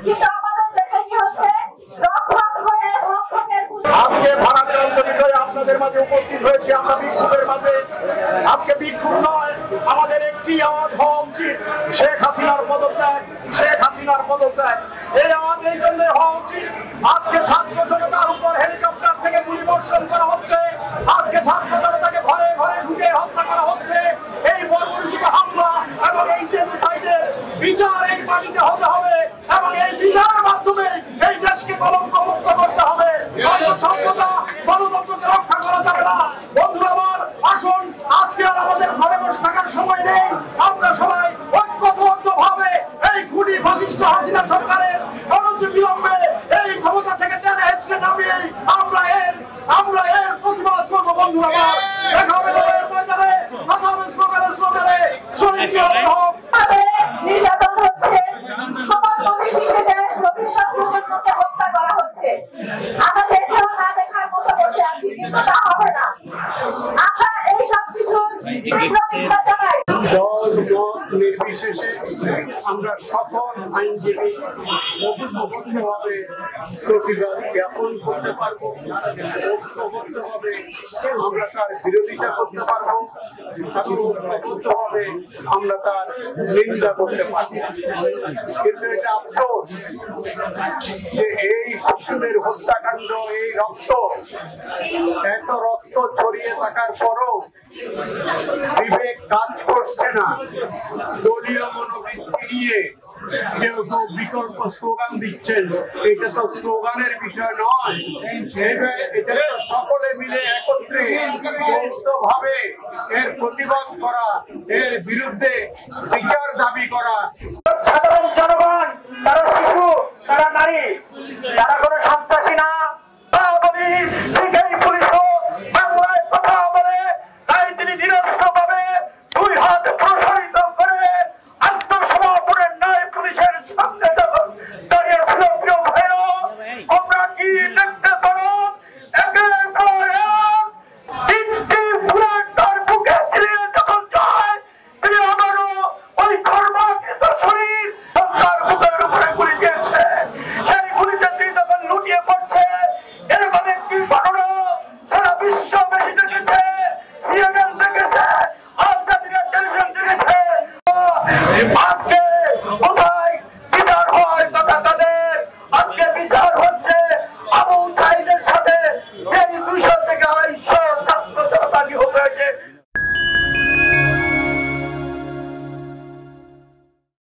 কিন্তু আমাদের দেশে কি হচ্ছে, রক্ষক হয়ে রক্ষকের আজকে ভারতের অন্তর্গত আপনাদের মাঝে উপস্থিত হয়েছে আমরা বিক্ষোভের মাঝে। আজকে বিক্ষোভ নয়, আমাদের একটি আওয়াজ হওয়া উচিত, শেখ হাসিনার পদত্যাগ, শেখ হাসিনার পদত্যাগ। এই আওয়াজ এই জন্য হওয়া উচিত, আজকে ছাত্র জনতার উপর হেলিকপ্টার থেকে গুলি বর্ষণ করা হচ্ছে, আজকে ছাত্র জনতাকে ঘরে ঘরে ঢুকে হত্যা করা হচ্ছে। এই বর্বরোচিত হামলা এবং এই জেনোসাইডের বিচার এই মাটিতে হতে হবে এবং এই বিচারের মাধ্যমে এই দেশকে কলঙ্ক মুক্ত করতে হবে। সভ্যতা গণতন্ত্রকে রক্ষা করা যাবে না। বন্ধুরা আমার, আসুন আজকে আর আমাদের ঘরে বসে থাকার সময় নেই। আমরা সবাই ঐক্যবদ্ধভাবে এই খুনি ফাসিস্ট হাসিনা সরকারের অনতিবিলম্বে এই ক্ষমতা থেকে টেনে হেঁচড়ে নামিয়ে আমরা এর প্রতিবাদ করবো। বন্ধুরা আমার, দেখা হবে ময়দানে, কথা হবে স্লোগানে স্লোগানে, শহীদ হোক। নির্যাতন হচ্ছে, সমাজবাদী শিশুদের ভবিষ্যৎ প্রজন্মকে হত্যা করা হচ্ছে। আমরা দেখেও না দেখার মতো বসে আছি, কিন্তু তা হবে না। আমরা এই সব কিছুর তীব্র নিন্দা জানাই। নির্বিশেষে আমরা সকল আইনজীবী ঐক্যবদ্ধভাবে প্রতিবাদ জ্ঞাপন করতে পারবো, ঐক্যবদ্ধভাবে আমরা তার বিরোধিতা করতে পারবো এবং ঐক্যবদ্ধভাবে আমরা তার নিন্দা করতে পারবো। কিন্তু এটা আফসোস যে এই শিশুদের হত্যাকাণ্ড, এই এত রক্ত ছড়িয়ে থাকার পরও বিবেক কাজ করছে না। দলীয় মনোবৃত্তি নিয়ে কেউ কেউ বিকল্প স্লোগান দিচ্ছেন, এটা তো স্লোগানের বিষয় নয়, এটা তো সকলে মিলে একত্রে ভাবে এর প্রতিবাদ করা, এর বিরুদ্ধে বিচার দাবি করা। সাধারণ জনগণ, তারা শিশু, তারা নারী, তারা